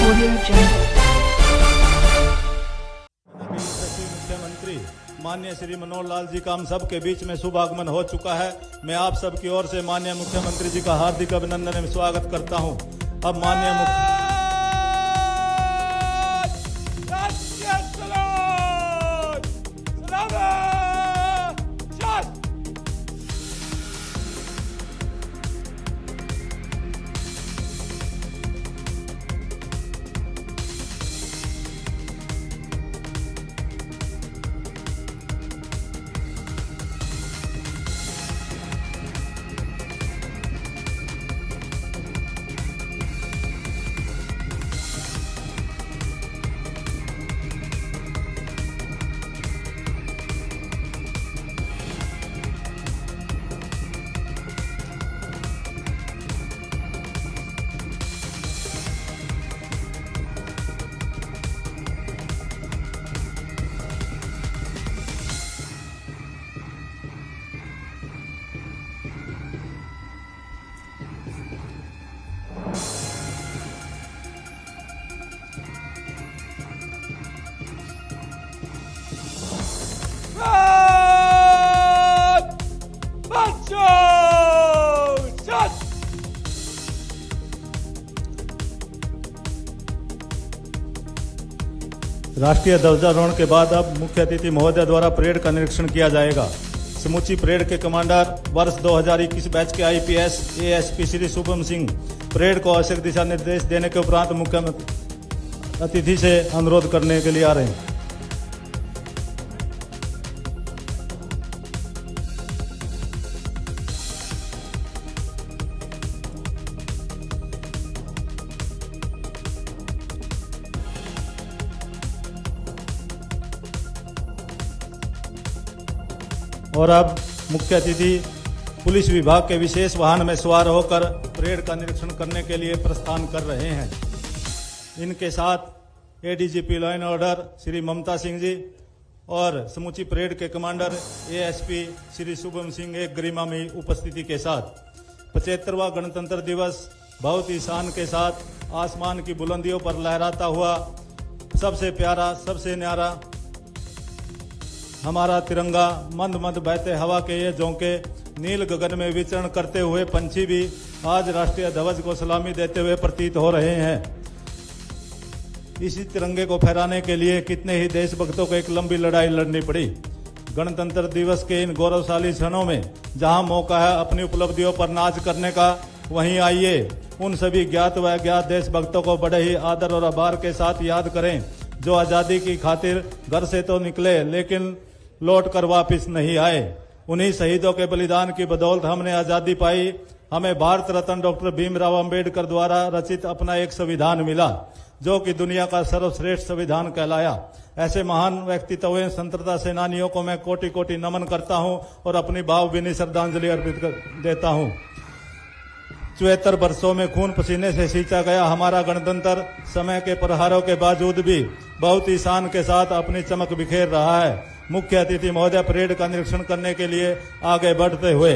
Audio Jungle. मुख्यमंत्री माननीय श्री मनोहर लाल जी का हम सब के बीच में शुभ आगमन हो चुका है। मैं आप सबकी ओर से माननीय मुख्यमंत्री जी का हार्दिक अभिनंदन एवं स्वागत करता हूं। अब माननीय राष्ट्रीय ध्वजारोहण के बाद अब मुख्य अतिथि महोदय द्वारा परेड का निरीक्षण किया जाएगा। समूची परेड के कमांडर वर्ष 2021 बैच के IPS ASP Shri Shubham Singh parade को आवश्यक दिशा निर्देश देने के उपरांत मुख्य अतिथि से अनुरोध करने के लिए आ रहे हैं। और अब मुख्य अतिथि पुलिस विभाग के विशेष वाहन में सवार होकर परेड का निरीक्षण करने के लिए प्रस्थान कर रहे हैं। इनके साथ ADGP law and order Shri Mamta Singh ji और समूची परेड के कमांडर एएसपी श्री शुभम सिंह एक गरिमामयी उपस्थिति के साथ 75वां गणतंत्र दिवस बहुत ही शान के साथ आसमान की बुलंदियों पर लहराता हुआ सबसे प्यारा सबसे न्यारा हमारा तिरंगा मंद मंद बहते हवा के ये झोंके नील गगन में विचरण करते हुए पंछी भी आज राष्ट्रीय ध्वज को सलामी देते हुए प्रतीत हो रहे हैं। इसी तिरंगे को फहराने के लिए कितने ही देशभक्तों को एक लंबी लड़ाई लड़नी पड़ी। गणतंत्र दिवस के इन गौरवशाली क्षणों में जहां मौका है अपनी उपलब्धियों पर नाज करने का, वहीं आइए उन सभी ज्ञात व अज्ञात देशभक्तों को बड़े ही आदर और आभार के साथ याद करें जो आज़ादी की खातिर घर से तो निकले लेकिन लौट कर वापिस नहीं आए। उन्हीं शहीदों के बलिदान की बदौलत हमने आज़ादी पाई। हमें भारत रत्न डॉक्टर भीमराव अंबेडकर द्वारा रचित अपना एक संविधान मिला जो कि दुनिया का सर्वश्रेष्ठ संविधान कहलाया। ऐसे महान व्यक्तित्वों स्वतंत्रता सेनानियों को मैं कोटि कोटि नमन करता हूं और अपनी भावभीनी श्रद्धांजलि अर्पित देता हूं। 74 वर्षों में खून पसीने से सींचा गया हमारा गणतंत्र समय के प्रहारों के बावजूद भी बहुत ही शान के साथ अपनी चमक बिखेर रहा है। मुख्य अतिथि महोदय परेड का निरीक्षण करने के लिए आगे बढ़ते हुए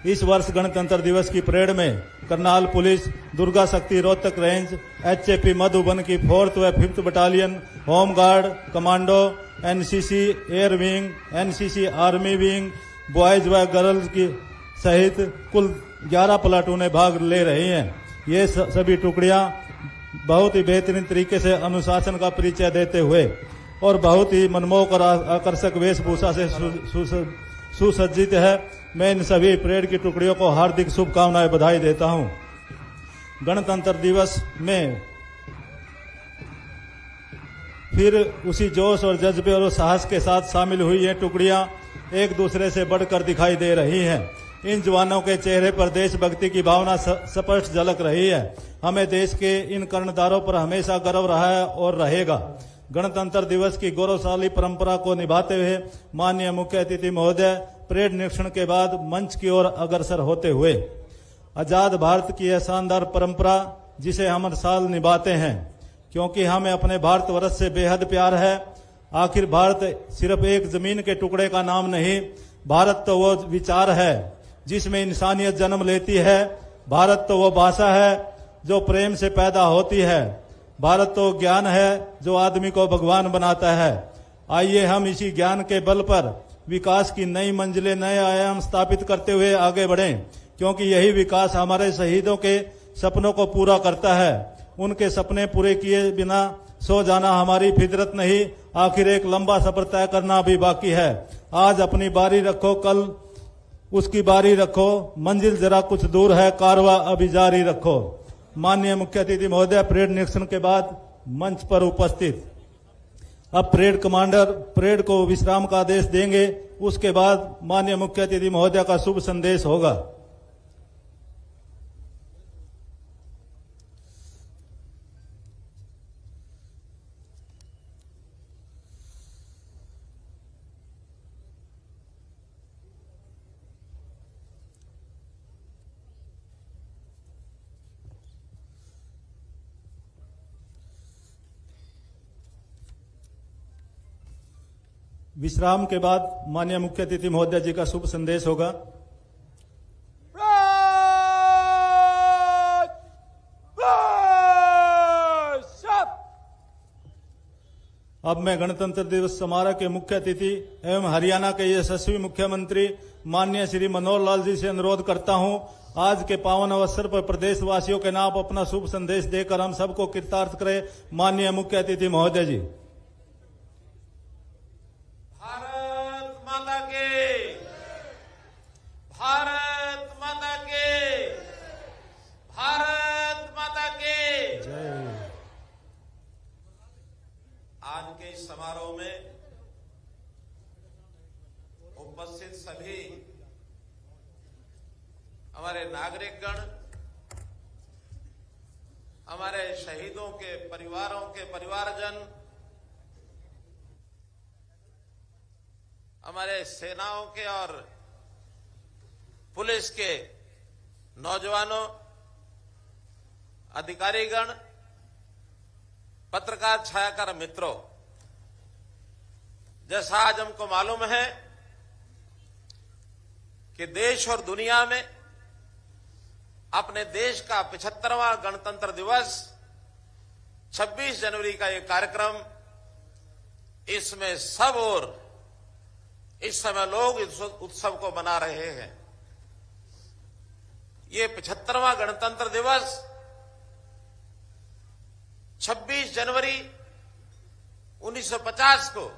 इस वर्ष गणतंत्र दिवस की परेड में करनाल पुलिस, दुर्गा शक्ति रोहतक रेंज, एचएपी मधुबन की 4th व 5th battalion, home guard, commando, NCC air wing, NCC army wing, boys व गर्ल्स की सहित कुल 11 प्लाटूनें भाग ले रही हैं। ये सभी टुकड़ियां बहुत ही बेहतरीन तरीके से अनुशासन का परिचय देते हुए और बहुत ही मनमोहक और आकर्षक वेशभूषा से सुसज्जित है। मैं इन सभी परेड की टुकड़ियों को हार्दिक शुभकामनाएं बधाई देता हूं। गणतंत्र दिवस में फिर उसी जोश और जज्बे और साहस के साथ शामिल हुई ये टुकड़ियां एक दूसरे से बढ़कर दिखाई दे रही हैं। इन जवानों के चेहरे पर देशभक्ति की भावना स्पष्ट झलक रही है। हमें देश के इन कर्णधारों पर हमेशा गर्व रहा है और रहेगा। गणतंत्र दिवस की गौरवशाली परंपरा को निभाते हुए माननीय मुख्य अतिथि महोदय परेड निरीक्षण के बाद मंच की ओर अग्रसर होते हुए आजाद भारत की यह शानदार परंपरा जिसे हम हर साल निभाते हैं क्योंकि हमें अपने भारतवर्ष से बेहद प्यार है। आखिर भारत सिर्फ एक जमीन के टुकड़े का नाम नहीं, भारत तो वो विचार है जिसमें इंसानियत जन्म लेती है। भारत तो वो भाषा है जो प्रेम से पैदा होती है। भारत तो ज्ञान है जो आदमी को भगवान बनाता है। आइए हम इसी ज्ञान के बल पर विकास की नई मंजिलें, नए आयाम स्थापित करते हुए आगे बढ़ें, क्योंकि यही विकास हमारे शहीदों के सपनों को पूरा करता है। उनके सपने पूरे किए बिना सो जाना हमारी फितरत नहीं, आखिर एक लंबा सफर तय करना भी बाकी है। आज अपनी बारी रखो, कल उसकी बारी रखो, मंजिल जरा कुछ दूर है, कारवा अभी जारी रखो। माननीय मुख्य अतिथि महोदय, परेड निरीक्षण के बाद मंच पर उपस्थित अब परेड कमांडर परेड को विश्राम का आदेश देंगे। उसके बाद माननीय मुख्य अतिथि महोदय का शुभ संदेश होगा। विश्राम के बाद माननीय मुख्य अतिथि महोदय जी का शुभ संदेश होगा। अब मैं गणतंत्र दिवस समारोह के मुख्य अतिथि एवं हरियाणा के यशस्वी मुख्यमंत्री माननीय श्री मनोहर लाल जी से अनुरोध करता हूं, आज के पावन अवसर पर प्रदेशवासियों के नाम अपना शुभ संदेश देकर हम सबको कृतार्थ करें। माननीय मुख्य अतिथि महोदय जी। भारत माता के, भारत माता के जय। आज के इस समारोह में उपस्थित सभी हमारे नागरिकगण, हमारे शहीदों के परिवारों के परिवारजन, हमारे सेनाओं के और पुलिस के नौजवानों, अधिकारीगण, पत्रकार छायाकार मित्रों, जैसा आज हमको मालूम है कि देश और दुनिया में अपने देश का 75वां गणतंत्र दिवस 26 जनवरी का ये कार्यक्रम, इसमें सब और इस समय लोग इस उत्सव को मना रहे हैं। ये 75वां गणतंत्र दिवस 26 जनवरी 1950 को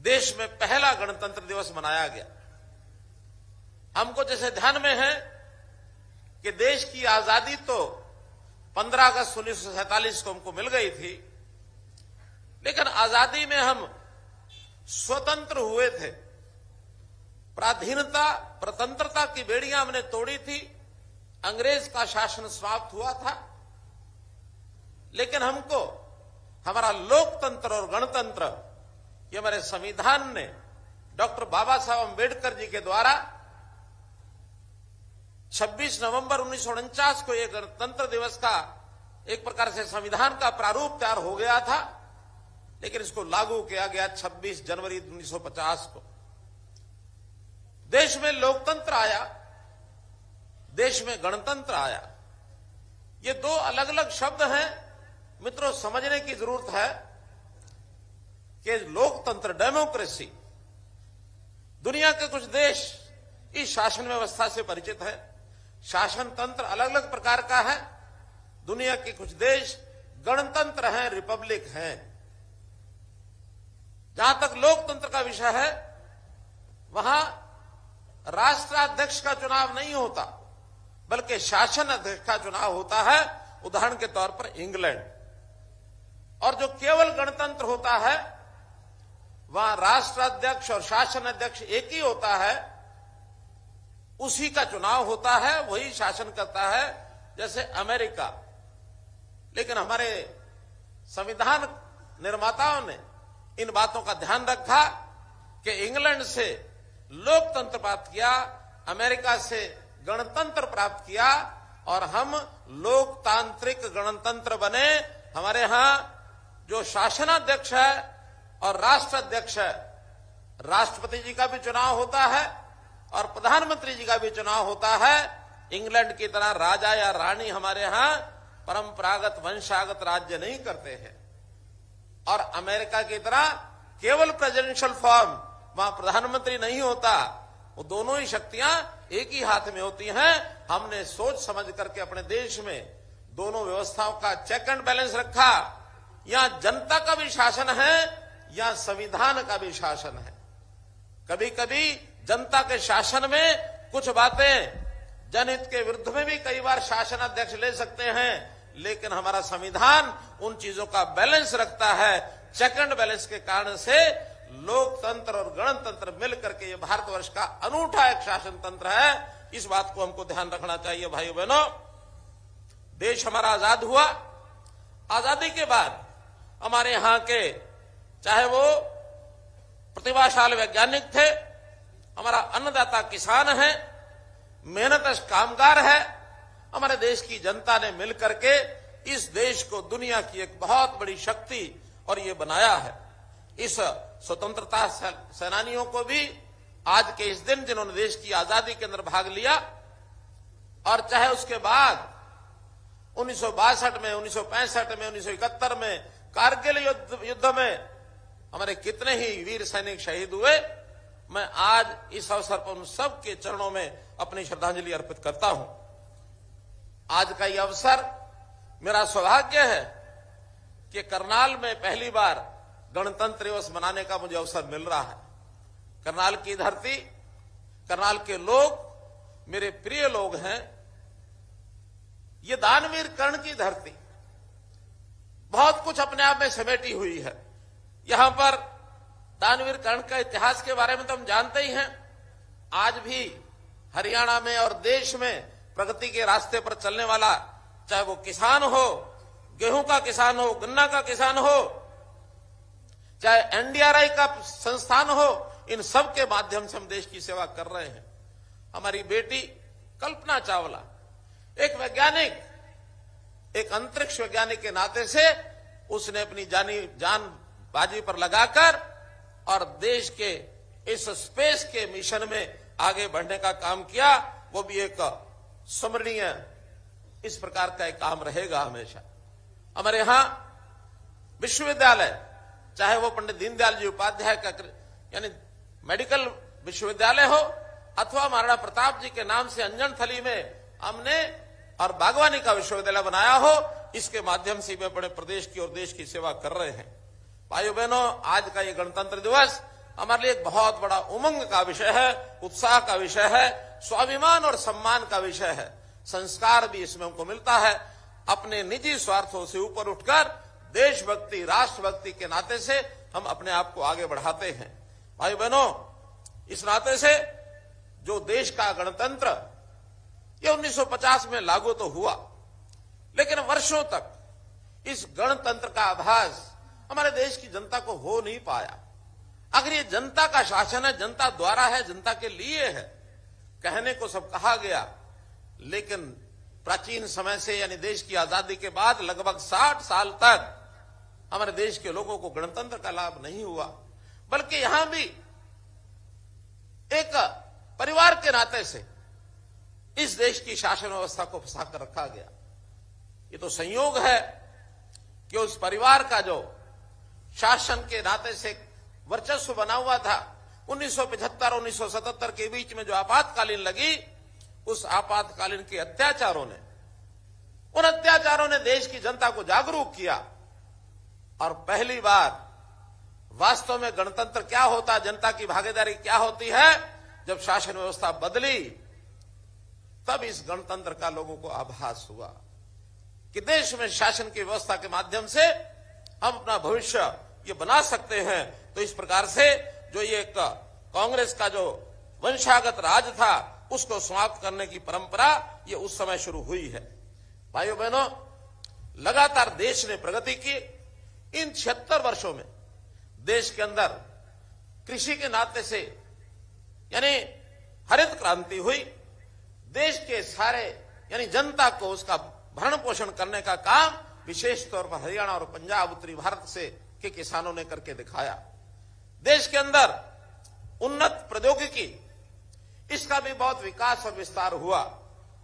देश में पहला गणतंत्र दिवस मनाया गया। हमको जैसे ध्यान में है कि देश की आजादी तो 15 अगस्त 1947 को हमको मिल गई थी, लेकिन आजादी में हम स्वतंत्र हुए थे। पराधीनता, प्रतंत्रता की बेड़ियां हमने तोड़ी थी, अंग्रेज का शासन समाप्त हुआ था, लेकिन हमको हमारा लोकतंत्र और गणतंत्र, ये हमारे संविधान ने डॉक्टर बाबा साहब अम्बेडकर जी के द्वारा 26 नवंबर 1949 को यह गणतंत्र दिवस का एक प्रकार से संविधान का प्रारूप तैयार हो गया था, लेकिन इसको लागू किया गया 26 जनवरी 1950 को। देश में लोकतंत्र आया, देश में गणतंत्र आया। ये दो अलग अलग शब्द हैं मित्रों, समझने की जरूरत है कि लोकतंत्र, डेमोक्रेसी, दुनिया के कुछ देश इस शासन व्यवस्था से परिचित है। शासन तंत्र अलग अलग प्रकार का है। दुनिया के कुछ देश गणतंत्र हैं, रिपब्लिक हैं। जहां तक लोकतंत्र का विषय है, वहां राष्ट्राध्यक्ष का चुनाव नहीं होता, बल्कि शासन अध्यक्ष का चुनाव होता है। उदाहरण के तौर पर इंग्लैंड। और जो केवल गणतंत्र होता है, वहां राष्ट्राध्यक्ष और शासन अध्यक्ष एक ही होता है, उसी का चुनाव होता है, वही शासन करता है, जैसे अमेरिका। लेकिन हमारे संविधान निर्माताओं ने इन बातों का ध्यान रखा कि इंग्लैंड से लोकतंत्र प्राप्त किया, अमेरिका से गणतंत्र प्राप्त किया, और हम लोकतांत्रिक गणतंत्र बने। हमारे यहां जो शासनाध्यक्ष है और राष्ट्राध्यक्ष है, राष्ट्रपति जी का भी चुनाव होता है और प्रधानमंत्री जी का भी चुनाव होता है। इंग्लैंड की तरह राजा या रानी हमारे यहां परंपरागत वंशागत राज्य नहीं करते हैं। और अमेरिका की तरह केवल प्रेसिडेंशियल फॉर्म, वहां प्रधानमंत्री नहीं होता, वो दोनों ही शक्तियां एक ही हाथ में होती हैं। हमने सोच समझ करके अपने देश में दोनों व्यवस्थाओं का चेक एंड बैलेंस रखा। यहां जनता का भी शासन है, यहां संविधान का भी शासन है। कभी कभी जनता के शासन में कुछ बातें जनहित के विरुद्ध में भी कई बार शासन अध्यक्ष ले सकते हैं, लेकिन हमारा संविधान उन चीजों का बैलेंस रखता है। चेक एंड बैलेंस के कारण से लोकतंत्र और गणतंत्र मिलकर के ये भारतवर्ष का अनूठा एक शासन तंत्र है। इस बात को हमको ध्यान रखना चाहिए भाइयों बहनों। देश हमारा आजाद हुआ, आजादी के बाद हमारे यहां के चाहे वो प्रतिभाशाली वैज्ञानिक थे, हमारा अन्नदाता किसान है, मेहनतकश कामगार है, हमारे देश की जनता ने मिलकर के इस देश को दुनिया की एक बहुत बड़ी शक्ति और ये बनाया है। इस स्वतंत्रता सेनानियों को भी आज के इस दिन, जिन्होंने देश की आजादी के अंदर भाग लिया, और चाहे उसके बाद 1962 में, 1965 में, 1971 में कारगिल युद्ध में हमारे कितने ही वीर सैनिक शहीद हुए, मैं आज इस अवसर पर उन सब के चरणों में अपनी श्रद्धांजलि अर्पित करता हूं। आज का यह अवसर मेरा सौभाग्य है कि करनाल में पहली बार गणतंत्र दिवस मनाने का मुझे अवसर मिल रहा है। करनाल की धरती, करनाल के लोग मेरे प्रिय लोग हैं। ये दानवीर कर्ण की धरती बहुत कुछ अपने आप में समेटी हुई है। यहां पर दानवीर कर्ण का इतिहास के बारे में तो हम जानते ही हैं। आज भी हरियाणा में और देश में प्रगति के रास्ते पर चलने वाला, चाहे वो किसान हो, गेहूं का किसान हो, गन्ना का किसान हो, चाहे एनडीआरआई का संस्थान हो, इन सब के माध्यम से हम देश की सेवा कर रहे हैं। हमारी बेटी कल्पना चावला एक वैज्ञानिक, एक अंतरिक्ष वैज्ञानिक के नाते से उसने अपनी जान बाजी पर लगाकर और देश के इस स्पेस के मिशन में आगे बढ़ने का काम किया। वो भी एक स्मरणीय इस प्रकार का एक काम रहेगा हमेशा। हमारे यहां विश्वविद्यालय, चाहे वो पंडित दीनदयाल जी उपाध्याय का यानी मेडिकल विश्वविद्यालय हो, अथवा महाराणा प्रताप जी के नाम से अंजनथली में हमने और बागवानी का विश्वविद्यालय बनाया हो, इसके माध्यम से भी अपने प्रदेश की और देश की सेवा कर रहे हैं। भाइयों बहनों, आज का ये गणतंत्र दिवस हमारे लिए एक बहुत बड़ा उमंग का विषय है, उत्साह का विषय है, स्वाभिमान और सम्मान का विषय है। संस्कार भी इसमें हमको मिलता है। अपने निजी स्वार्थों से ऊपर उठकर देशभक्ति, राष्ट्रभक्ति के नाते से हम अपने आप को आगे बढ़ाते हैं। भाइयों बहनों, इस नाते से जो देश का गणतंत्र ये 1950 में लागू तो हुआ, लेकिन वर्षों तक इस गणतंत्र का आभास हमारे देश की जनता को हो नहीं पाया। अगर ये जनता का शासन है, जनता द्वारा है, जनता के लिए है, कहने को सब कहा गया, लेकिन प्राचीन समय से यानी देश की आजादी के बाद लगभग 60 साल तक हमारे देश के लोगों को गणतंत्र का लाभ नहीं हुआ, बल्कि यहां भी एक परिवार के नाते से इस देश की शासन व्यवस्था को फंसा कर रखा गया। ये तो संयोग है कि उस परिवार का जो शासन के नाते से वर्चस्व बना हुआ था, 1975 और 1977 के बीच में जो आपातकालीन लगी, उस आपातकालीन के अत्याचारों ने देश की जनता को जागरूक किया और पहली बार वास्तव में गणतंत्र क्या होता, जनता की भागीदारी क्या होती है, जब शासन व्यवस्था बदली, तब इस गणतंत्र का लोगों को आभास हुआ कि देश में शासन की व्यवस्था के माध्यम से हम अपना भविष्य ये बना सकते हैं। तो इस प्रकार से जो ये कांग्रेस का जो वंशागत राज था, उसको समाप्त करने की परंपरा ये उस समय शुरू हुई है। भाइयों बहनों, लगातार देश ने प्रगति की। इन 76 वर्षों में देश के अंदर कृषि के नाते से यानी हरित क्रांति हुई। देश के सारे यानी जनता को उसका भरण पोषण करने का काम विशेष तौर पर हरियाणा और पंजाब, उत्तरी भारत से के किसानों ने करके दिखाया। देश के अंदर उन्नत प्रौद्योगिकी, इसका भी बहुत विकास और विस्तार हुआ।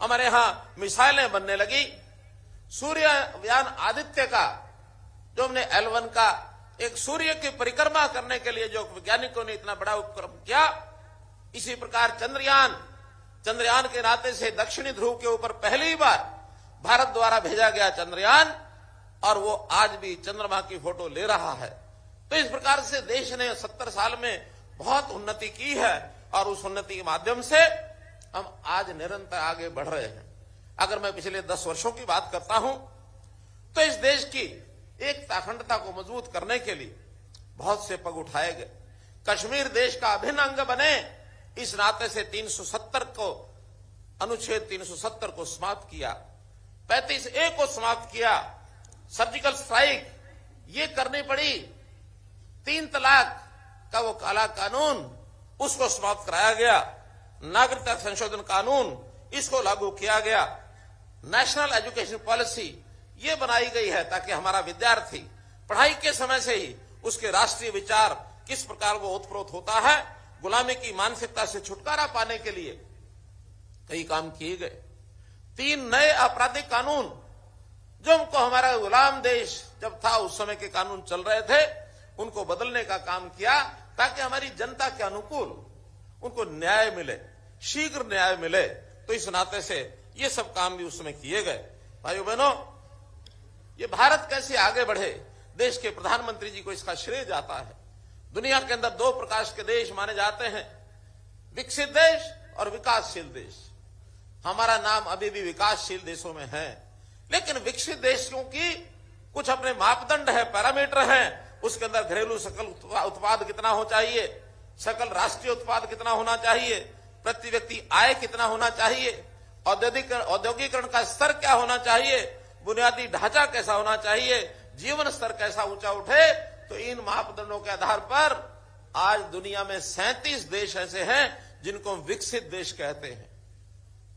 हमारे यहां मिसाइलें बनने लगी, सूर्ययान आदित्य का जो हमने L1 का एक सूर्य की परिक्रमा करने के लिए जो वैज्ञानिकों ने इतना बड़ा उपक्रम किया, इसी प्रकार चंद्रयान के नाते से दक्षिणी ध्रुव के ऊपर पहली बार भारत द्वारा भेजा गया चंद्रयान, और वो आज भी चंद्रमा की फोटो ले रहा है। तो इस प्रकार से देश ने 70 साल में बहुत उन्नति की है, और उस उन्नति के माध्यम से हम आज निरंतर आगे बढ़ रहे हैं। अगर मैं पिछले 10 वर्षों की बात करता हूं तो इस देश की एकता अखंडता को मजबूत करने के लिए बहुत से पग उठाए गए। कश्मीर देश का अभिन्न अंग बने, इस नाते से 370 को अनुच्छेद 370 को समाप्त किया, 35A को समाप्त किया, सर्जिकल स्ट्राइक ये करनी पड़ी, 3 तलाक का वो काला कानून उसको समाप्त कराया गया, नागरिकता संशोधन कानून इसको लागू किया गया, नेशनल एजुकेशन पॉलिसी ये बनाई गई है ताकि हमारा विद्यार्थी पढ़ाई के समय से ही उसके राष्ट्रीय विचार किस प्रकार वो ओतप्रोत होता है, गुलामी की मानसिकता से छुटकारा पाने के लिए कई काम किए गए। 3 नए आपराधिक कानून जो हमको हमारा गुलाम देश जब था उस समय के कानून चल रहे थे, उनको बदलने का काम किया ताकि हमारी जनता के अनुकूल उनको न्याय मिले, शीघ्र न्याय मिले। तो इस नाते से ये सब काम भी उस समय किए गए। भाइयों बहनों, ये भारत कैसे आगे बढ़े, देश के प्रधानमंत्री जी को इसका श्रेय जाता है। दुनिया के अंदर 2 प्रकार के देश माने जाते हैं, विकसित देश और विकासशील देश। हमारा नाम अभी भी विकासशील देशों में है, लेकिन विकसित देशों की कुछ अपने मापदंड है, पैरामीटर हैं। उसके अंदर घरेलू सकल उत्पाद कितना हो चाहिए, सकल राष्ट्रीय उत्पाद कितना होना चाहिए, प्रति व्यक्ति आय कितना होना चाहिए, औद्योगिकरण का स्तर क्या होना चाहिए, बुनियादी ढांचा कैसा होना चाहिए, जीवन स्तर कैसा ऊंचा उठे। तो इन मापदंडों के आधार पर आज दुनिया में 37 देश ऐसे हैं जिनको विकसित देश कहते हैं।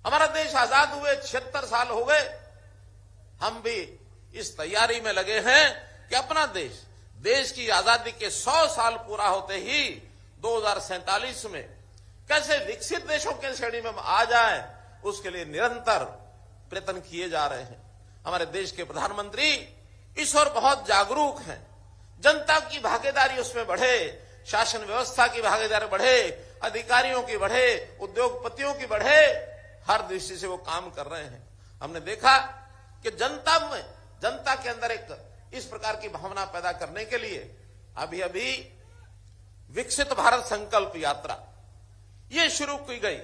हमारा देश आजाद हुए 76 साल हो गए, हम भी इस तैयारी में लगे हैं कि अपना देश की आजादी के 100 साल पूरा होते ही 2047 में कैसे विकसित देशों के श्रेणी में आ जाए, उसके लिए निरंतर प्रयत्न किए जा रहे हैं। हमारे देश के प्रधानमंत्री इस ओर बहुत जागरूक हैं, जनता की भागीदारी उसमें बढ़े, शासन व्यवस्था की भागीदारी बढ़े, अधिकारियों की बढ़े, उद्योगपतियों की बढ़े, हर दृष्टि से वो काम कर रहे हैं। हमने देखा कि जनता के अंदर एक इस प्रकार की भावना पैदा करने के लिए अभी विकसित भारत संकल्प यात्रा ये शुरू की गई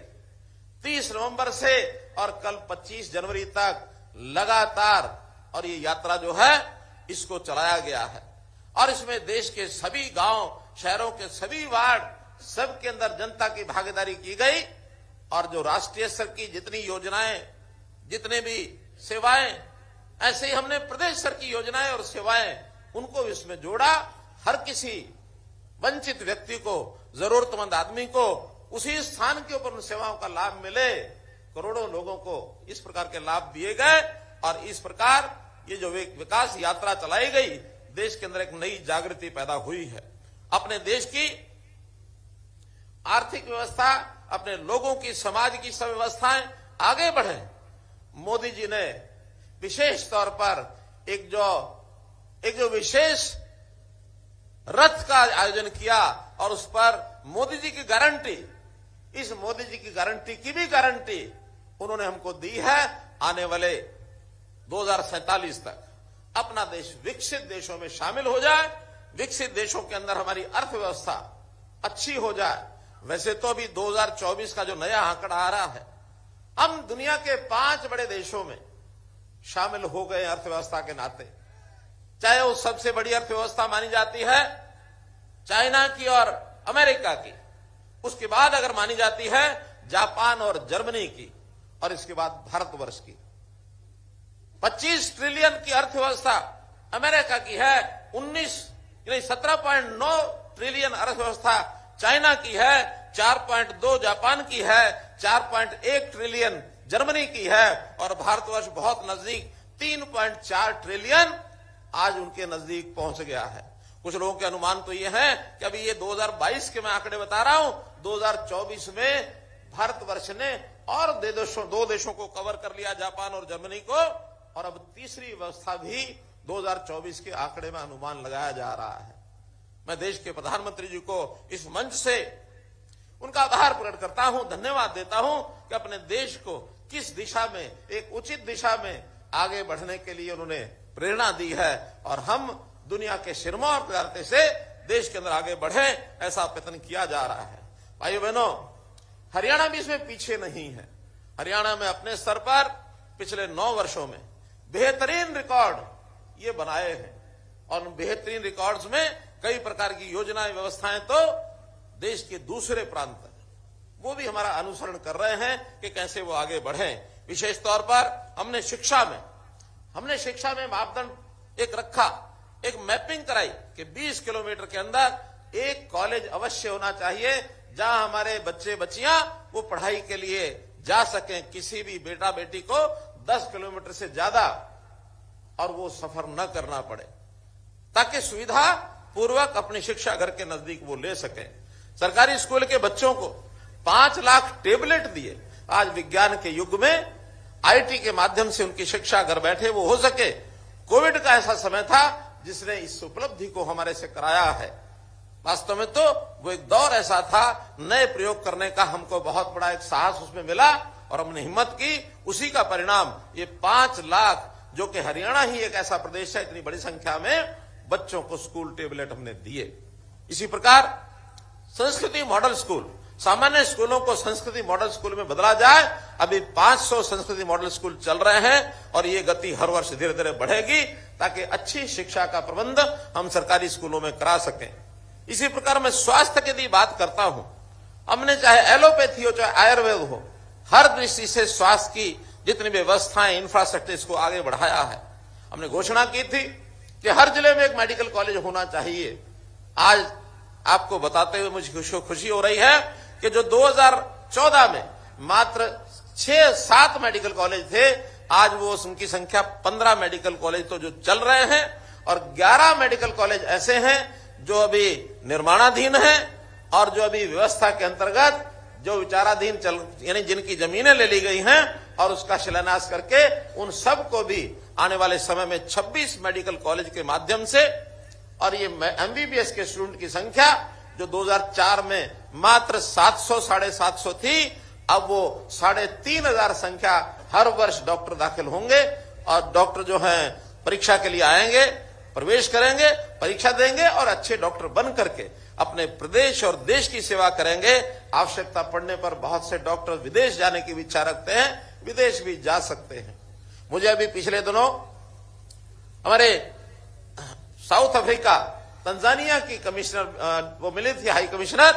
30 नवंबर से, और कल 25 जनवरी तक लगातार, और ये यात्रा जो है इसको चलाया गया है। और इसमें देश के सभी गांव, शहरों के सभी वार्ड, सबके अंदर जनता की भागीदारी की गई, और जो राष्ट्रीय स्तर की जितनी योजनाएं, जितने भी सेवाएं, ऐसे ही हमने प्रदेश स्तर की योजनाएं और सेवाएं उनको इसमें जोड़ा। हर किसी वंचित व्यक्ति को, जरूरतमंद आदमी को उसी स्थान के ऊपर उन सेवाओं का लाभ मिले। करोड़ों लोगों को इस प्रकार के लाभ दिए गए, और इस प्रकार ये जो विकास यात्रा चलाई गई, देश के अंदर एक नई जागृति पैदा हुई है। अपने देश की आर्थिक व्यवस्था, अपने लोगों की, समाज की सब व्यवस्थाएं आगे बढ़े। मोदी जी ने विशेष तौर पर एक जो विशेष रथ का आयोजन किया, और उस पर मोदी जी की गारंटी, इस मोदी जी की गारंटी की भी गारंटी उन्होंने हमको दी है। आने वाले 2047 तक अपना देश विकसित देशों में शामिल हो जाए, विकसित देशों के अंदर हमारी अर्थव्यवस्था अच्छी हो जाए। वैसे तो अभी 2024 का जो नया आंकड़ा आ रहा है, हम दुनिया के 5 बड़े देशों में शामिल हो गए अर्थव्यवस्था के नाते। चाहे वो सबसे बड़ी अर्थव्यवस्था मानी जाती है चाइना की और अमेरिका की, उसके बाद अगर मानी जाती है जापान और जर्मनी की, और इसके बाद भारतवर्ष की। 25 ट्रिलियन की अर्थव्यवस्था अमेरिका की है, 17.9 ट्रिलियन अर्थव्यवस्था चाइना की है, 4.2 जापान की है, 4.1 ट्रिलियन जर्मनी की है, और भारतवर्ष बहुत नजदीक 3.4 ट्रिलियन आज उनके नजदीक पहुंच गया है। कुछ लोगों के अनुमान तो ये है कि अभी ये 2022 के मैं आंकड़े बता रहा हूं, 2024 में भारतवर्ष ने और 2 देशों को कवर कर लिया, जापान और जर्मनी को, और अब तीसरी व्यवस्था भी 2024 के आंकड़े में अनुमान लगाया जा रहा है। मैं देश के प्रधानमंत्री जी को इस मंच से उनका आभार प्रकट करता हूं, धन्यवाद देता हूं कि अपने देश को किस दिशा में, एक उचित दिशा में आगे बढ़ने के लिए उन्होंने प्रेरणा दी है और हम दुनिया के सिरमौर प्रयास से देश के अंदर आगे बढ़े, ऐसा प्रयत्न किया जा रहा है। भाइयों बहनों, हरियाणा भी इसमें पीछे नहीं है। हरियाणा में अपने स्तर पर पिछले 9 वर्षों में बेहतरीन रिकॉर्ड ये बनाए हैं और उन बेहतरीन रिकॉर्ड्स में कई प्रकार की योजनाएं, व्यवस्थाएं तो देश के दूसरे प्रांत वो भी हमारा अनुसरण कर रहे हैं कि कैसे वो आगे बढ़े। विशेष तौर पर हमने शिक्षा में मापदंड एक रखा, एक मैपिंग कराई कि 20 किलोमीटर के अंदर एक कॉलेज अवश्य होना चाहिए जहां हमारे बच्चे बच्चियां वो पढ़ाई के लिए जा सकें। किसी भी बेटा बेटी को 10 किलोमीटर से ज्यादा और वो सफर न करना पड़े, ताकि सुविधा पूर्वक अपनी शिक्षा घर के नजदीक वो ले सके। सरकारी स्कूल के बच्चों को 5 लाख टेबलेट दिए। आज विज्ञान के युग में आईटी के माध्यम से उनकी शिक्षा घर बैठे वो हो सके। कोविड का ऐसा समय था जिसने इस उपलब्धि को हमारे से कराया है। वास्तव में तो वो एक दौर ऐसा था, नए प्रयोग करने का हमको बहुत बड़ा एक साहस उसमें मिला और हमने हिम्मत की। उसी का परिणाम ये 5 लाख, जो कि हरियाणा ही एक ऐसा प्रदेश है इतनी बड़ी संख्या में बच्चों को स्कूल टेबलेट हमने दिए। इसी प्रकार संस्कृति मॉडल स्कूल, सामान्य स्कूलों को संस्कृति मॉडल स्कूल में बदला जाए। अभी 500 संस्कृति मॉडल स्कूल चल रहे हैं और ये गति हर वर्ष धीरे धीरे बढ़ेगी ताकि अच्छी शिक्षा का प्रबंध हम सरकारी स्कूलों में करा सकें। इसी प्रकार मैं स्वास्थ्य की यदि बात करता हूं, हमने चाहे एलोपैथी हो चाहे आयुर्वेद हो, हर दृष्टि से स्वास्थ्य की जितनी व्यवस्थाएं, इंफ्रास्ट्रक्चर, इसको आगे बढ़ाया है। हमने घोषणा की थी कि हर जिले में एक मेडिकल कॉलेज होना चाहिए। आज आपको बताते हुए मुझे खुशी हो रही है कि जो 2014 में मात्र 6-7 मेडिकल कॉलेज थे, आज वो उनकी संख्या 15 मेडिकल कॉलेज तो जो चल रहे हैं और 11 मेडिकल कॉलेज ऐसे हैं जो अभी निर्माणाधीन हैं और जो अभी व्यवस्था के अंतर्गत जो विचाराधीन यानी जिनकी जमीनें ले ली गई हैं और उसका शिलान्यास करके उन सबको भी आने वाले समय में 26 मेडिकल कॉलेज के माध्यम से, और ये एमबीबीएस के स्टूडेंट की संख्या जो 2004 में मात्र 700-750 थी, अब वो 3500 संख्या हर वर्ष डॉक्टर दाखिल होंगे और डॉक्टर जो हैं परीक्षा के लिए आएंगे, प्रवेश करेंगे, परीक्षा देंगे और अच्छे डॉक्टर बन करके अपने प्रदेश और देश की सेवा करेंगे। आवश्यकता पड़ने पर बहुत से डॉक्टर विदेश जाने की भी इच्छा रखते हैं, विदेश भी जा सकते हैं। मुझे अभी पिछले दिनों हमारे साउथ अफ्रीका, तंजानिया की कमिश्नर वो मिली थी, हाई कमिश्नर।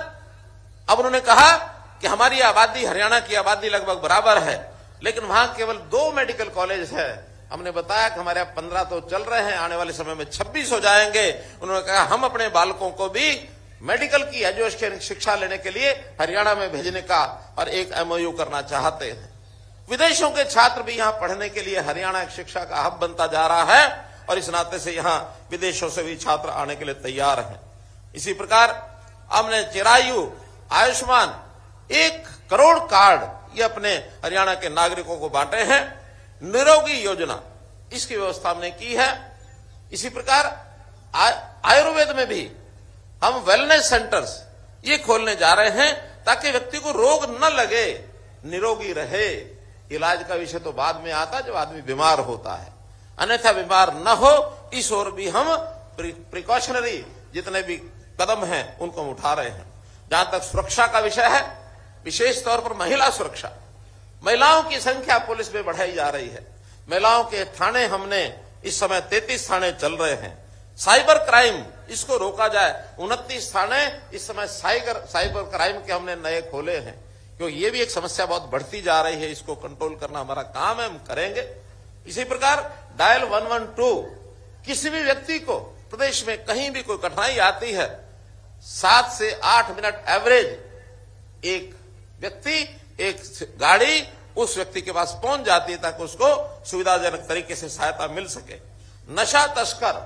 अब उन्होंने कहा कि हमारी आबादी हरियाणा की आबादी लगभग बराबर है, लेकिन वहां केवल 2 मेडिकल कॉलेज है। हमने बताया कि हमारे यहाँ 15 तो चल रहे हैं, आने वाले समय में 26 हो जाएंगे। उन्होंने कहा हम अपने बालकों को भी मेडिकल की एजुकेशन शिक्षा लेने के लिए हरियाणा में भेजने का और एक एमओयू करना चाहते हैं। विदेशों के छात्र भी यहाँ पढ़ने के लिए हरियाणा एक शिक्षा का हब बनता जा रहा है और इस नाते से यहाँ विदेशों से भी छात्र आने के लिए तैयार हैं। इसी प्रकार हमने चिरायु, आयुष्मान 1 करोड़ कार्ड ये अपने हरियाणा के नागरिकों को बांटे हैं। निरोगी योजना, इसकी व्यवस्था हमने की है। इसी प्रकार आयुर्वेद में भी हम वेलनेस सेंटर्स ये खोलने जा रहे हैं ताकि व्यक्ति को रोग न लगे, निरोगी रहे। इलाज का विषय तो बाद में आता जब आदमी बीमार होता है, अन्यथा बीमार न हो, इस ओर भी हम प्रिकॉशनरी जितने भी कदम हैं उनको हम उठा रहे हैं। जहां तक सुरक्षा का विषय है, विशेष तौर पर महिला सुरक्षा, महिलाओं की संख्या पुलिस में बढ़ाई जा रही है। महिलाओं के थाने हमने इस समय 33 थाने चल रहे हैं। साइबर क्राइम इसको रोका जाए, 29 थाने इस समय साइबर क्राइम के हमने नए खोले हैं, क्योंकि ये भी एक समस्या बहुत बढ़ती जा रही है। इसको कंट्रोल करना हमारा काम है, हम करेंगे। इसी प्रकार डायल 112, किसी भी व्यक्ति को प्रदेश में कहीं भी कोई कठिनाई आती है, 7 से 8 मिनट एवरेज एक व्यक्ति, एक गाड़ी उस व्यक्ति के पास पहुंच जाती है ताकि उसको सुविधाजनक तरीके से सहायता मिल सके। नशा तस्कर,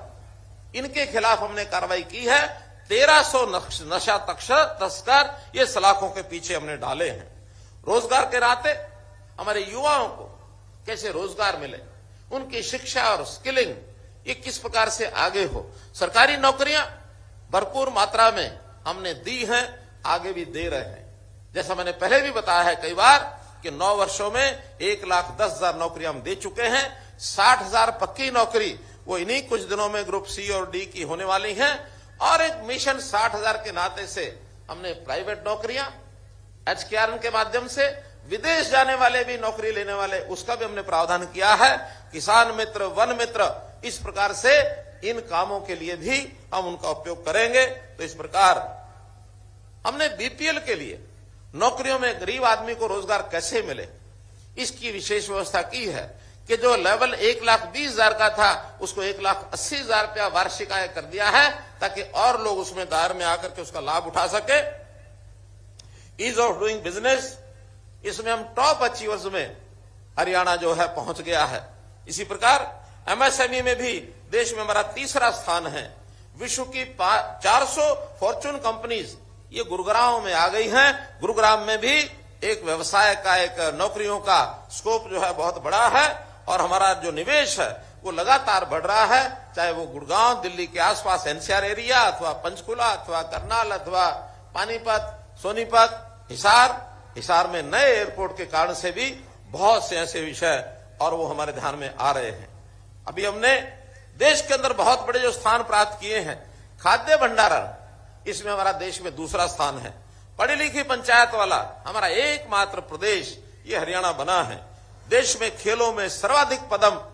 इनके खिलाफ हमने कार्रवाई की है। 1300 नशा तस्कर ये सलाखों के पीछे हमने डाले हैं। रोजगार के नाते हमारे युवाओं को कैसे रोजगार मिले, उनकी शिक्षा और स्किलिंग ये किस प्रकार से आगे हो। सरकारी नौकरियां भरपूर मात्रा में हमने दी हैं, आगे भी दे रहे हैं। जैसा मैंने पहले भी बताया है कई बार कि 9 वर्षों में 1,10,000 नौकरियां हम दे चुके हैं। 60,000 पक्की नौकरी वो इन्हीं कुछ दिनों में ग्रुप सी और डी की होने वाली हैं। और एक मिशन 60,000 के नाते से हमने प्राइवेट नौकरियां एचकेआरएन के माध्यम से विदेश जाने वाले भी नौकरी लेने वाले उसका भी हमने प्रावधान किया है। किसान मित्र, वन मित्र, इस प्रकार से इन कामों के लिए भी हम उनका उपयोग करेंगे। तो इस प्रकार हमने बीपीएल के लिए नौकरियों में गरीब आदमी को रोजगार कैसे मिले इसकी विशेष व्यवस्था की है कि जो लेवल 1,20,000 का था उसको 1,80,000 रुपया वार्षिक आय कर दिया है ताकि और लोग उसमें दायरे में आकर के उसका लाभ उठा सके। ईज ऑफ डूइंग बिजनेस, इसमें हम टॉप अचीवर्स में हरियाणा जो है पहुंच गया है। इसी प्रकार एमएसएमई में भी देश में हमारा 3रा स्थान है। विश्व की 400 फॉर्चून कंपनीज ये गुरुग्राम में आ गई हैं। गुरुग्राम में भी एक व्यवसाय का, एक नौकरियों का स्कोप जो है बहुत बड़ा है और हमारा जो निवेश है वो लगातार बढ़ रहा है। चाहे वो गुड़गांव, दिल्ली के आसपास एनसीआर एरिया अथवा पंचकुला अथवा करनाल अथवा पानीपत, सोनीपत, हिसार में नए एयरपोर्ट के कारण से भी बहुत से ऐसे विषय और वो हमारे ध्यान में आ रहे हैं। अभी हमने देश के अंदर बहुत बड़े जो स्थान प्राप्त किए हैं, खाद्य भंडारण, इसमें हमारा देश में 2रा स्थान है। पढ़ी लिखी पंचायत वाला हमारा एकमात्र प्रदेश ये हरियाणा बना है। देश में खेलों में सर्वाधिक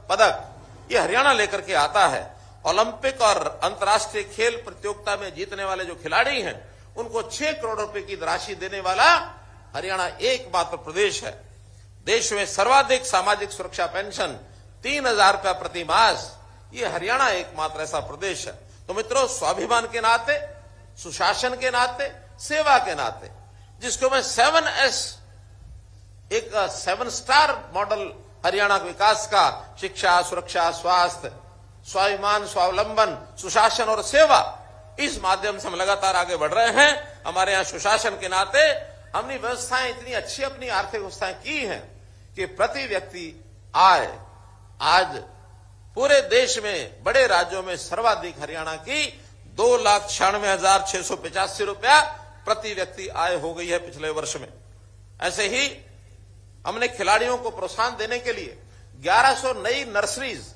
पदक ये हरियाणा लेकर के आता है। ओलंपिक और अंतर्राष्ट्रीय खेल प्रतियोगिता में जीतने वाले जो खिलाड़ी हैं उनको 6 करोड़ रुपए की राशि देने वाला हरियाणा एकमात्र प्रदेश है। देश में सर्वाधिक सामाजिक सुरक्षा पेंशन 3,000 रुपया प्रति मास, ये हरियाणा एकमात्र ऐसा प्रदेश है। तो मित्रों, स्वाभिमान के नाते, सुशासन के नाते, सेवा के नाते, जिसको मैं 7S, एक 7 स्टार मॉडल हरियाणा विकास का, शिक्षा, सुरक्षा, स्वास्थ्य, स्वाभिमान, स्वावलंबन, सुशासन और सेवा, इस माध्यम से हम लगातार आगे बढ़ रहे हैं। हमारे यहां सुशासन के नाते हमने व्यवस्थाएं इतनी अच्छी अपनी आर्थिक व्यवस्थाएं की हैं कि प्रति व्यक्ति आय आज पूरे देश में बड़े राज्यों में सर्वाधिक हरियाणा की 2,96,685 रुपया प्रति व्यक्ति आय हो गई है पिछले वर्ष में। ऐसे ही हमने खिलाड़ियों को प्रोत्साहन देने के लिए 1100 नई नर्सरीज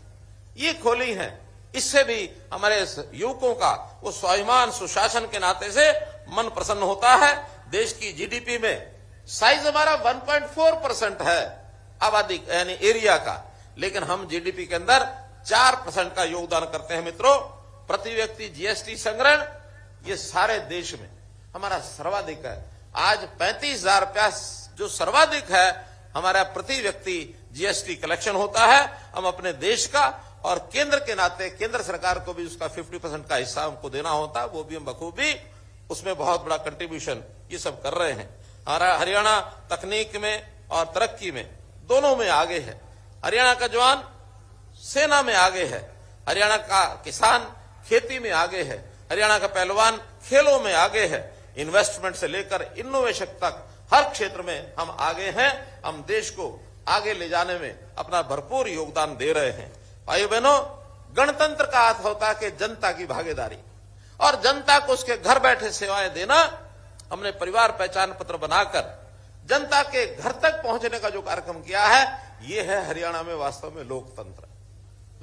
ये खोली हैं। इससे भी हमारे युवकों का वो स्वाभिमान, सुशासन के नाते से मन प्रसन्न होता है। देश की जीडीपी में साइज हमारा 1.4% है आबादी यानी एरिया का, लेकिन हम जीडीपी के अंदर 4% का योगदान करते हैं। मित्रों, प्रति व्यक्ति जीएसटी संग्रहण ये सारे देश में हमारा सर्वाधिक है। आज 35,000 रुपया जो सर्वाधिक है हमारा प्रति व्यक्ति जीएसटी कलेक्शन होता है। हम अपने देश का और केंद्र के नाते केंद्र सरकार को भी उसका 50% का हिस्सा हमको देना होता है, वो भी हम बखूबी उसमें बहुत बड़ा कंट्रीब्यूशन ये सब कर रहे हैं। हमारा हरियाणा तकनीक में और तरक्की में दोनों में आगे है। हरियाणा का जवान सेना में आगे है, हरियाणा का किसान खेती में आगे है, हरियाणा का पहलवान खेलों में आगे है। इन्वेस्टमेंट से लेकर इनोवेशन तक हर क्षेत्र में हम आगे हैं। हम देश को आगे ले जाने में अपना भरपूर योगदान दे रहे हैं। भाइयों बहनों, गणतंत्र का अर्थ होता है कि जनता की भागीदारी और जनता को उसके घर बैठे सेवाएं देना। हमने परिवार पहचान पत्र बनाकर जनता के घर तक पहुंचने का जो कार्यक्रम किया है, ये है हरियाणा में वास्तव में लोकतंत्र।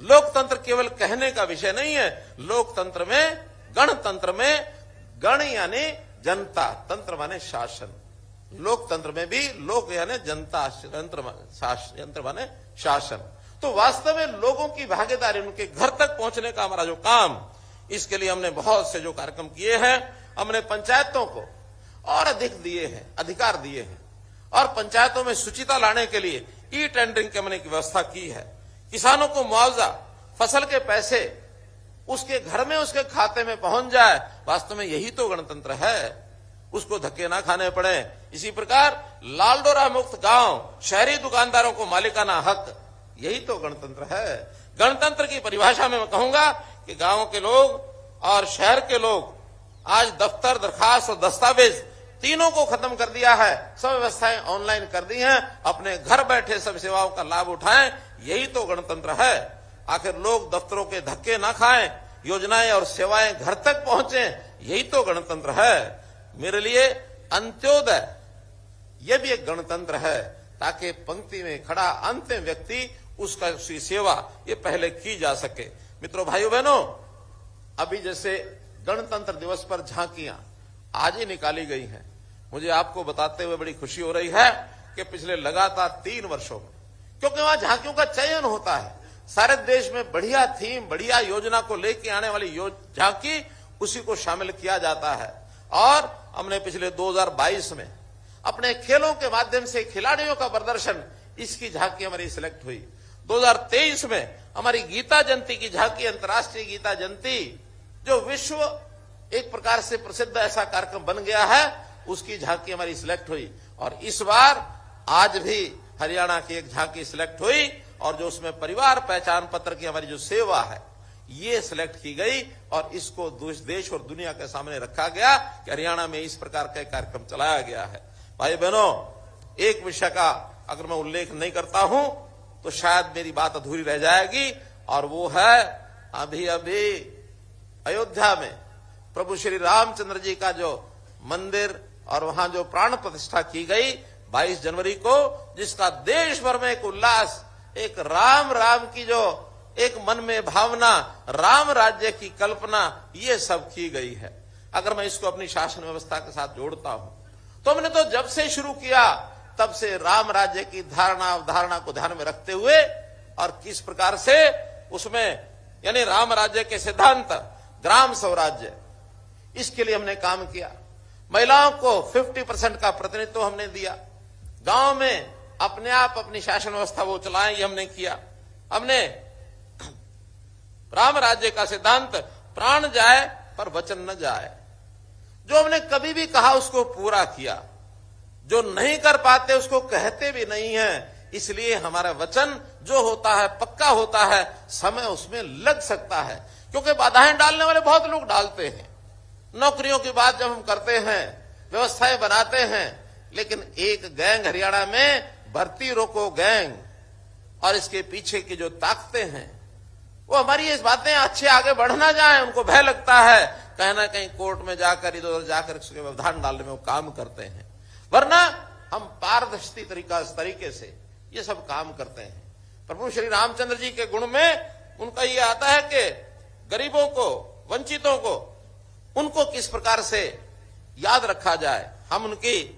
लोकतंत्र केवल कहने का विषय नहीं है। लोकतंत्र में, गणतंत्र में, गण यानी जनता, तंत्र माने शासन। लोकतंत्र में भी लोक यानी जनता, यंत्र माने शासन। तो वास्तव में लोगों की भागीदारी, उनके घर तक पहुंचने का हमारा जो काम, इसके लिए हमने बहुत से जो कार्यक्रम किए हैं। हमने पंचायतों को और अधिक दिए हैं, अधिकार दिए हैं और पंचायतों में शुचिता लाने के लिए ई टेंडरिंग के हमने की व्यवस्था की है। किसानों को मुआवजा, फसल के पैसे उसके घर में, उसके खाते में पहुंच जाए। वास्तव में यही तो गणतंत्र है, उसको धक्के ना खाने पड़े। इसी प्रकार लालडोरा मुक्त गांव, शहरी दुकानदारों को मालिकाना हक, यही तो गणतंत्र है। गणतंत्र की परिभाषा में मैं कहूंगा कि गांव के लोग और शहर के लोग आज दफ्तर, दरखास्त और दस्तावेज तीनों को खत्म कर दिया है, सब व्यवस्थाएं ऑनलाइन कर दी हैं, अपने घर बैठे सब सेवाओं का लाभ उठाएं, यही तो गणतंत्र है। आखिर लोग दफ्तरों के धक्के ना खाएं, योजनाएं और सेवाएं घर तक पहुंचे, यही तो गणतंत्र है। मेरे लिए अंत्योदय यह भी एक गणतंत्र है, ताकि पंक्ति में खड़ा अंतिम व्यक्ति उसकी सेवा ये पहले की जा सके। मित्रों, भाइयों बहनों, अभी जैसे गणतंत्र दिवस पर झांकियां आज ही निकाली गई हैं, मुझे आपको बताते हुए बड़ी खुशी हो रही है कि पिछले लगातार 3 वर्षों में, क्योंकि वहां झांकियों का चयन होता है, सारे देश में बढ़िया थीम, बढ़िया योजना को लेके आने वाली झांकी, उसी को शामिल किया जाता है। और हमने पिछले 2022 में अपने खेलों के माध्यम से खिलाड़ियों का प्रदर्शन, इसकी झांकी हमारी सिलेक्ट हुई। 2023 में हमारी गीता जयंती की झांकी, अंतर्राष्ट्रीय गीता जयंती, जो विश्व एक प्रकार से प्रसिद्ध ऐसा कार्यक्रम बन गया है, उसकी झांकी हमारी सिलेक्ट हुई। और इस बार आज भी हरियाणा की एक झांकी सिलेक्ट हुई, और जो उसमें परिवार पहचान पत्र की हमारी जो सेवा है, ये सिलेक्ट की गई और इसको देश और दुनिया के सामने रखा गया कि हरियाणा में इस प्रकार का कार्यक्रम चलाया गया है। भाई बहनों, एक विषय का अगर मैं उल्लेख नहीं करता हूं तो शायद मेरी बात अधूरी रह जाएगी, और वो है अभी अयोध्या में प्रभु श्री रामचंद्र जी का जो मंदिर और वहां जो प्राण प्रतिष्ठा की गई 22 जनवरी को, जिसका देश भर में एक उल्लास, एक राम की जो एक मन में भावना, राम राज्य की कल्पना, ये सब की गई है। अगर मैं इसको अपनी शासन व्यवस्था के साथ जोड़ता हूं तो हमने तो जब से शुरू किया तब से राम राज्य की धारणा अवधारणा को ध्यान में रखते हुए, और किस प्रकार से उसमें यानी राम राज्य के सिद्धांत, ग्राम स्वराज्य, इसके लिए हमने काम किया। महिलाओं को 50% का प्रतिनिधित्व हमने दिया। गांव में अपने आप अपनी शासन व्यवस्था वो चलाएं, ये हमने किया। हमने राम राज्य का सिद्धांत, प्राण जाए पर वचन न जाए, जो हमने कभी भी कहा उसको पूरा किया, जो नहीं कर पाते उसको कहते भी नहीं है। इसलिए हमारा वचन जो होता है पक्का होता है, समय उसमें लग सकता है, क्योंकि बाधाएं डालने वाले बहुत लोग डालते हैं। नौकरियों की बात जब हम करते हैं, व्यवस्थाएं बनाते हैं, लेकिन एक गैंग हरियाणा में भर्ती रोको गैंग, और इसके पीछे की जो ताकतें हैं, वो हमारी इस बातें अच्छे आगे बढ़ ना जाए, उनको भय लगता है, कहीं ना कहीं कोर्ट में जाकर इधर उधर जाकर उसके व्यवधान डालने में वो काम करते हैं। वरना हम पारदर्शी तरीके से ये सब काम करते हैं। प्रभु श्री रामचंद्र जी के गुण में उनका ये आता है कि गरीबों को, वंचितों को, उनको किस प्रकार से याद रखा जाए। हम उनकी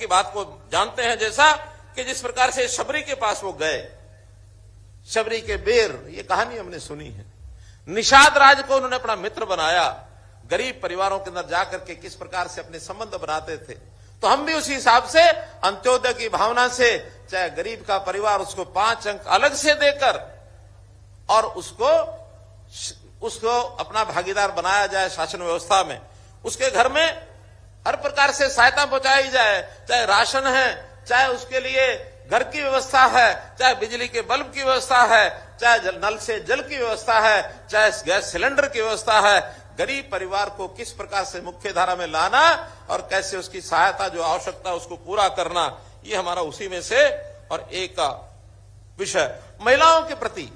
बात को जानते हैं, जैसा कि जिस प्रकार से शबरी के पास वो गए, शबरी के बेर, ये कहानी हमने सुनी है। निषाद राज को उन्होंने अपना मित्र बनाया, गरीब परिवारों के अंदर जाकर के किस प्रकार से अपने संबंध बनाते थे। तो हम भी उसी हिसाब से अंत्योदय की भावना से, चाहे गरीब का परिवार, उसको 5 अंक अलग से देकर और उसको अपना भागीदार बनाया जाए शासन व्यवस्था में, उसके घर में हर प्रकार से सहायता पहुंचाई जाए, चाहे राशन है, चाहे उसके लिए घर की व्यवस्था है, चाहे बिजली के बल्ब की व्यवस्था है, चाहे नल से जल की व्यवस्था है, चाहे गैस सिलेंडर की व्यवस्था है। गरीब परिवार को किस प्रकार से मुख्य धारा में लाना और कैसे उसकी सहायता जो आवश्यकता उसको पूरा करना, ये हमारा उसी में से और एक विषय। महिलाओं के प्रति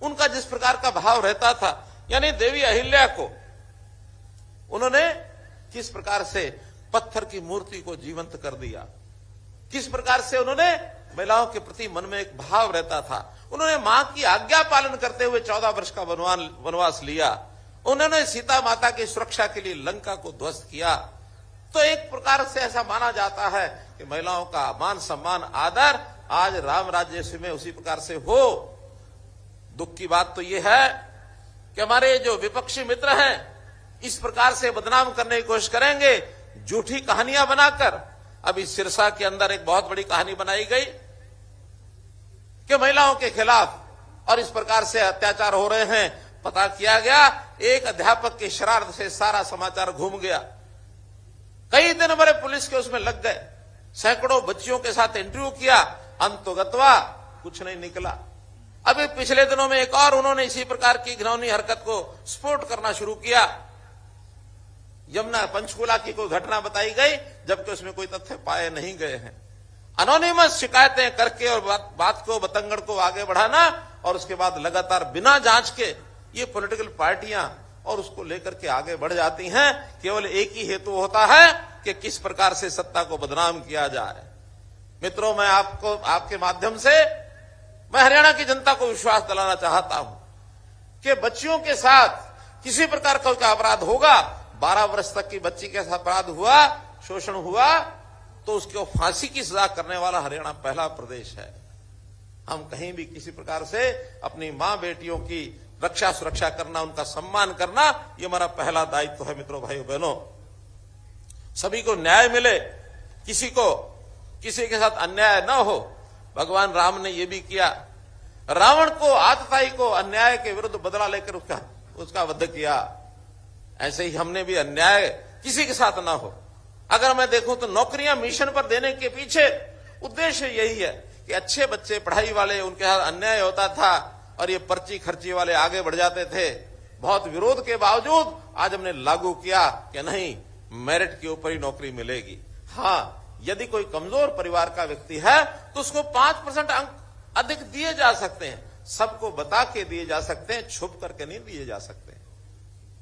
उनका जिस प्रकार का भाव रहता था, यानी देवी अहिल्या को उन्होंने किस प्रकार से पत्थर की मूर्ति को जीवंत कर दिया, किस प्रकार से उन्होंने महिलाओं के प्रति मन में एक भाव रहता था। उन्होंने मां की आज्ञा पालन करते हुए 14 वर्ष का वनवास लिया। उन्होंने सीता माता की सुरक्षा के लिए लंका को ध्वस्त किया। तो एक प्रकार से ऐसा माना जाता है कि महिलाओं का मान सम्मान आदर आज राम राज्य में उसी प्रकार से हो। दुख की बात तो यह है कि हमारे जो विपक्षी मित्र हैं इस प्रकार से बदनाम करने की कोशिश करेंगे, झूठी कहानियां बनाकर। अभी सिरसा के अंदर एक बहुत बड़ी कहानी बनाई गई कि महिलाओं के खिलाफ और इस प्रकार से अत्याचार हो रहे हैं। पता किया गया एक अध्यापक की शरारत से सारा समाचार घूम गया। कई दिन हमारे पुलिस के उसमें लग गए, सैकड़ों बच्चियों के साथ इंटरव्यू किया, अंतोगत्वा कुछ नहीं निकला। अभी पिछले दिनों में एक और उन्होंने इसी प्रकार की घिनौनी हरकत को सपोर्ट करना शुरू किया। यमुना पंचकुला की कोई घटना बताई गई, जबकि उसमें कोई तथ्य पाए नहीं गए हैं। अनोनिमस शिकायतें करके और बात को बतंगड़ को आगे बढ़ाना और उसके बाद लगातार बिना जांच के ये पॉलिटिकल पार्टियां और उसको लेकर के आगे बढ़ जाती हैं। केवल एक ही हेतु होता है कि किस प्रकार से सत्ता को बदनाम किया जाए। मित्रों, मैं आपको आपके माध्यम से मैं हरियाणा की जनता को विश्वास दिलाना चाहता हूं कि बच्चियों के साथ किसी प्रकार का अपराध होगा, 12 वर्ष तक की बच्ची के साथ अपराध हुआ, शोषण हुआ, तो उसको फांसी की सजा करने वाला हरियाणा पहला प्रदेश है। हम कहीं भी किसी प्रकार से अपनी मां बेटियों की रक्षा सुरक्षा करना, उनका सम्मान करना, ये हमारा पहला दायित्व है। मित्रों, भाइयों बहनों, सभी को न्याय मिले, किसी के साथ अन्याय न हो। भगवान राम ने यह भी किया, रावण को, आतताई को अन्याय के विरुद्ध बदला लेकर उसका वध किया। ऐसे ही हमने भी अन्याय किसी के साथ ना हो। अगर मैं देखूं तो नौकरियां मिशन पर देने के पीछे उद्देश्य यही है कि अच्छे बच्चे पढ़ाई वाले, उनके साथ अन्याय होता था और ये पर्ची खर्ची वाले आगे बढ़ जाते थे। बहुत विरोध के बावजूद आज हमने लागू किया कि नहीं, मेरिट के ऊपर ही नौकरी मिलेगी। हाँ, यदि कोई कमजोर परिवार का व्यक्ति है तो उसको 5% अंक अधिक दिए जा सकते हैं, सबको बता के दिए जा सकते हैं, छुप करके नहीं दिए जा सकते।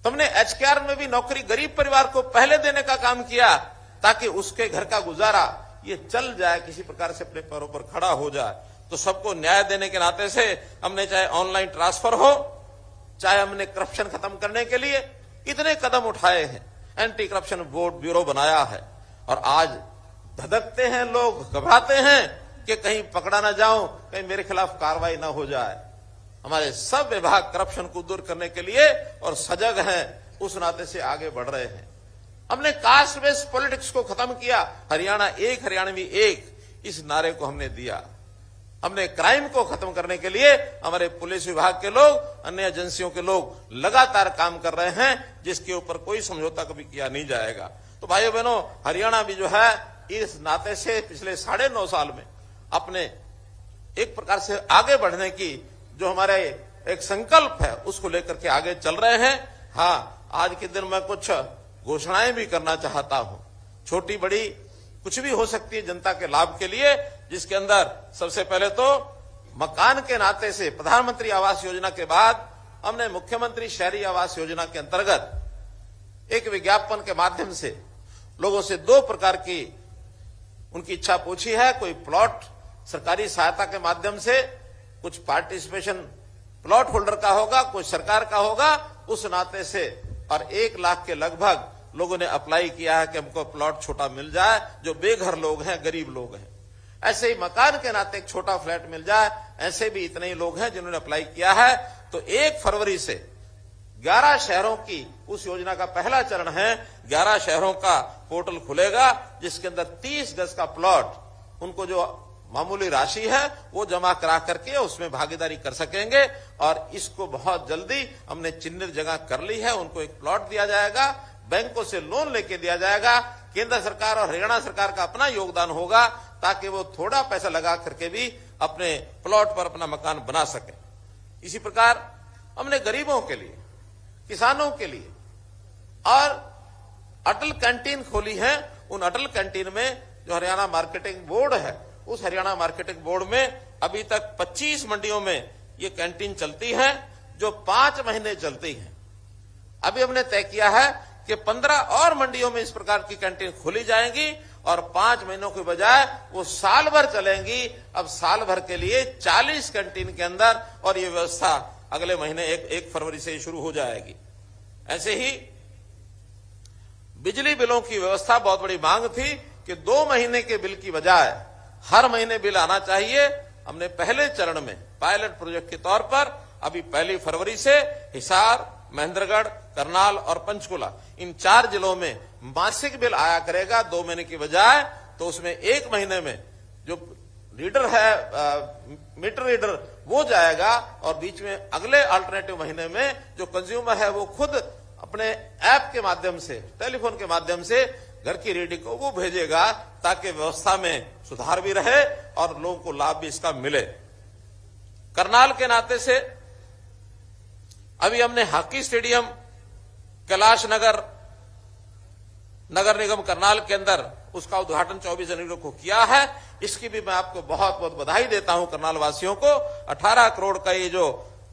तुमने एचकेआर में भी नौकरी गरीब परिवार को पहले देने का काम किया ताकि उसके घर का गुजारा ये चल जाए, किसी प्रकार से अपने पैरों पर खड़ा हो जाए। तो सबको न्याय देने के नाते से हमने चाहे ऑनलाइन ट्रांसफर हो, चाहे हमने करप्शन खत्म करने के लिए इतने कदम उठाए हैं, एंटी करप्शन ब्यूरो बनाया है। और आज धधकते हैं लोग, घबराते हैं कि कहीं पकड़ा ना जाऊं, कहीं मेरे खिलाफ कार्रवाई ना हो जाए। हमारे सब विभाग करप्शन को दूर करने के लिए और सजग हैं, उस नाते से आगे बढ़ रहे हैं। हमने कास्ट बेस्ड पॉलिटिक्स को खत्म किया, हरियाणा एक, हरियाणवी एक, इस नारे को हमने दिया। हमने क्राइम को खत्म करने के लिए हमारे पुलिस विभाग के लोग, अन्य एजेंसियों के लोग लगातार काम कर रहे हैं, जिसके ऊपर कोई समझौता कभी किया नहीं जाएगा। तो भाइयों बहनों, हरियाणा भी जो है इस नाते से पिछले 9.5 साल में अपने एक प्रकार से आगे बढ़ने की जो हमारे एक संकल्प है उसको लेकर के आगे चल रहे हैं। हाँ, आज के दिन मैं कुछ घोषणाएं भी करना चाहता हूं, छोटी बड़ी कुछ भी हो सकती है जनता के लाभ के लिए, जिसके अंदर सबसे पहले तो मकान के नाते से प्रधानमंत्री आवास योजना के बाद हमने मुख्यमंत्री शहरी आवास योजना के अंतर्गत एक विज्ञापन के माध्यम से लोगों से 2 प्रकार की उनकी इच्छा पूछी है। कोई प्लॉट सरकारी सहायता के माध्यम से, कुछ पार्टिसिपेशन प्लॉट होल्डर का होगा, कुछ सरकार का होगा, उस नाते से। और 1 लाख के लगभग लोगों ने अप्लाई किया है कि हमको प्लॉट छोटा मिल जाए, जो बेघर लोग हैं, गरीब लोग हैं। ऐसे ही मकान के नाते एक छोटा फ्लैट मिल जाए, ऐसे भी इतने ही लोग हैं जिन्होंने अप्लाई किया है। तो 1 फरवरी से 11 शहरों की उस योजना का पहला चरण है, 11 शहरों का पोर्टल खुलेगा, जिसके अंदर 30 गज का प्लॉट, उनको जो मामूली राशि है वो जमा करा करके उसमें भागीदारी कर सकेंगे। और इसको बहुत जल्दी हमने चिन्हित जगह कर ली है, उनको एक प्लॉट दिया जाएगा, बैंकों से लोन लेके दिया जाएगा। केंद्र सरकार और हरियाणा सरकार का अपना योगदान होगा ताकि वो थोड़ा पैसा लगा करके भी अपने प्लॉट पर अपना मकान बना सके। इसी प्रकार हमने गरीबों के लिए, किसानों के लिए और अटल कैंटीन खोली है। उन अटल कैंटीन में जो हरियाणा मार्केटिंग बोर्ड है, उस हरियाणा मार्केटिंग बोर्ड में अभी तक 25 मंडियों में ये कैंटीन चलती है, जो 5 महीने चलती है। अभी हमने तय किया है कि 15 और मंडियों में इस प्रकार की कैंटीन खोली जाएंगी और 5 महीनों के बजाय वो साल भर चलेंगी। अब साल भर के लिए 40 कैंटीन के अंदर, और ये व्यवस्था अगले महीने 1 फरवरी से शुरू हो जाएगी। ऐसे ही बिजली बिलों की व्यवस्था, बहुत बड़ी मांग थी कि 2 महीने के बिल की बजाय हर महीने बिल आना चाहिए। हमने पहले चरण में पायलट प्रोजेक्ट के तौर पर अभी 1 फरवरी से हिसार, महेंद्रगढ़, करनाल और पंचकुला, इन 4 जिलों में मासिक बिल आया करेगा 2 महीने की बजाय। तो उसमें 1 महीने में जो रीडर है, मीटर रीडर, वो जाएगा, और बीच में अगले अल्टरनेटिव महीने में जो कंज्यूमर है वो खुद अपने ऐप के माध्यम से, टेलीफोन के माध्यम से घर की रीडिंग को वो भेजेगा, ताकि व्यवस्था में सुधार भी रहे और लोगों को लाभ भी इसका मिले। करनाल के नाते से अभी हमने हॉकी स्टेडियम कैलाश नगर नगर निगम करनाल के अंदर उसका उद्घाटन 24 जनवरी को किया है। इसकी भी मैं आपको बहुत बहुत बधाई देता हूं करनाल वासियों को। 18 करोड़ का ये जो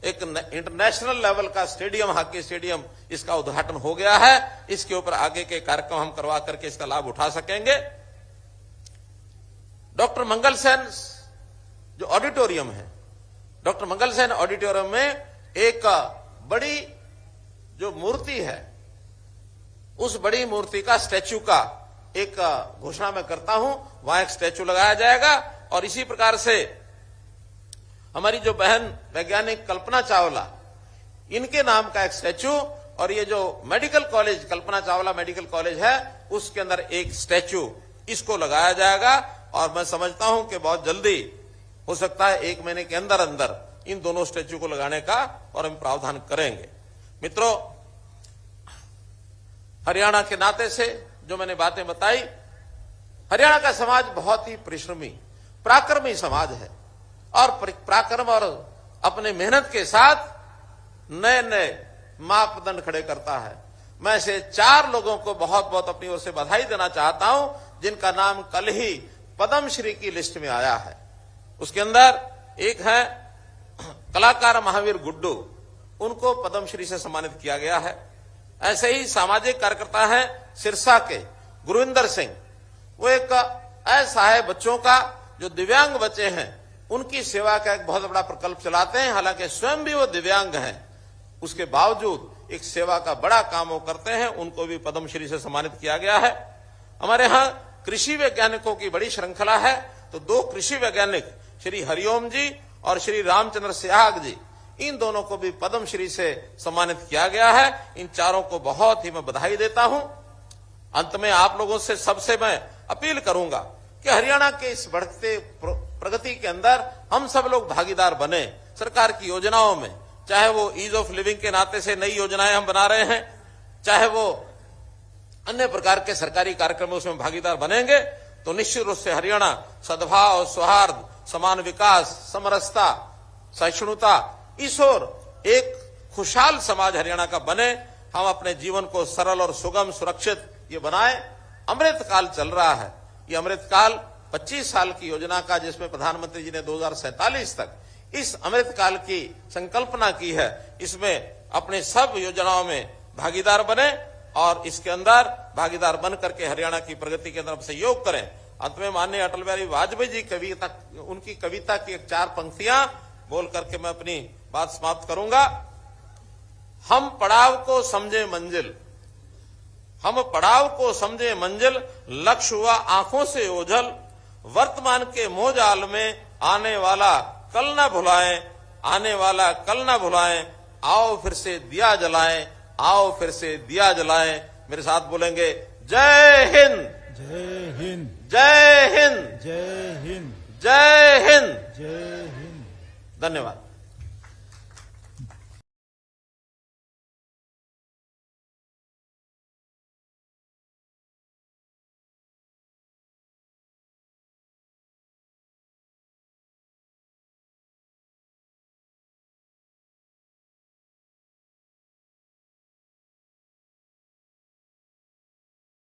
एक इंटरनेशनल लेवल का स्टेडियम, हॉकी स्टेडियम, इसका उद्घाटन हो गया है। इसके ऊपर आगे के कार्यक्रम हम करवा करके इसका लाभ उठा सकेंगे। डॉक्टर मंगल सेन जो ऑडिटोरियम है, डॉक्टर मंगल सेन ऑडिटोरियम में एक बड़ी जो मूर्ति है, उस बड़ी मूर्ति का स्टैच्यू का एक घोषणा मैं करता हूं। वहां एक स्टैच्यू लगाया जाएगा और इसी प्रकार से हमारी जो बहन वैज्ञानिक कल्पना चावला, इनके नाम का एक स्टैच्यू, और ये जो medical college Kalpana Chawla medical college है, उसके अंदर एक स्टैच्यू, इसको लगाया जाएगा। और मैं समझता हूं कि बहुत जल्दी हो सकता है 1 महीने के अंदर अंदर इन दोनों स्टैच्यू को लगाने का और हम प्रावधान करेंगे। मित्रों, हरियाणा के नाते से जो मैंने बातें बताई, हरियाणा का समाज बहुत ही परिश्रमी, पराक्रमी समाज है और पराक्रम और अपने मेहनत के साथ नए नए मापदंड खड़े करता है। मैं ऐसे 4 लोगों को बहुत बहुत अपनी ओर से बधाई देना चाहता हूं, जिनका नाम कल ही पद्मश्री की लिस्ट में आया है। उसके अंदर एक है कलाकार महावीर गुड्डू, उनको पद्मश्री से सम्मानित किया गया है। ऐसे ही सामाजिक कार्यकर्ता हैं सिरसा के गुरविंदर सिंह, वो एक ऐसा है बच्चों का जो दिव्यांग बच्चे हैं, उनकी सेवा का एक बहुत बड़ा प्रकल्प चलाते हैं। हालांकि स्वयं भी वो दिव्यांग हैं, उसके बावजूद एक सेवा का बड़ा काम वो करते हैं। उनको भी पद्मश्री से सम्मानित किया गया है। हमारे यहाँ कृषि वैज्ञानिकों की बड़ी श्रृंखला है, तो 2 कृषि वैज्ञानिक श्री हरिओम जी और श्री रामचंद्र सिहाग जी, इन दोनों को भी पद्मश्री से सम्मानित किया गया है। इन चारों को बहुत ही मैं बधाई देता हूं। अंत में आप लोगों से सबसे मैं अपील करूंगा कि हरियाणा के इस बढ़ते प्रगति के अंदर हम सब लोग भागीदार बने। सरकार की योजनाओं में, चाहे वो ईज ऑफ लिविंग के नाते से नई योजनाएं हम बना रहे हैं, चाहे वो अन्य प्रकार के सरकारी कार्यक्रमों उसमें भागीदार बनेंगे, तो निश्चित रूप से हरियाणा सद्भाव, सौहार्द, समान विकास, समरसता, सहिष्णुता, इस ओर एक खुशहाल समाज हरियाणा का बने। हम अपने जीवन को सरल और सुगम, सुरक्षित ये बनाए। अमृत काल चल रहा है। ये अमृत काल 25 साल की योजना का, जिसमें प्रधानमंत्री जी ने 2047 तक इस अमृत काल की संकल्पना की है, इसमें अपने सब योजनाओं में भागीदार बने और इसके अंदर भागीदार बन करके हरियाणा की प्रगति के अंदर सहयोग करें। अंत में माननीय अटल बिहारी वाजपेयी जी उनकी कविता की 4 पंक्तियां बोल करके मैं अपनी बात समाप्त करूंगा। हम पड़ाव को समझे मंजिल, हम पड़ाव को समझे मंजिल, लक्ष्य हुआ आंखों से ओझल, वर्तमान के मोहजाल में आने वाला कल न भुलाएं, आने वाला कल न भुलाएं, आओ फिर से दिया जलाएं, आओ फिर से दिया जलाएं। मेरे साथ बोलेंगे, जय हिंद, जय हिंद, जय हिंद, जय हिंद, जय हिंद, जय हिंद। धन्यवाद।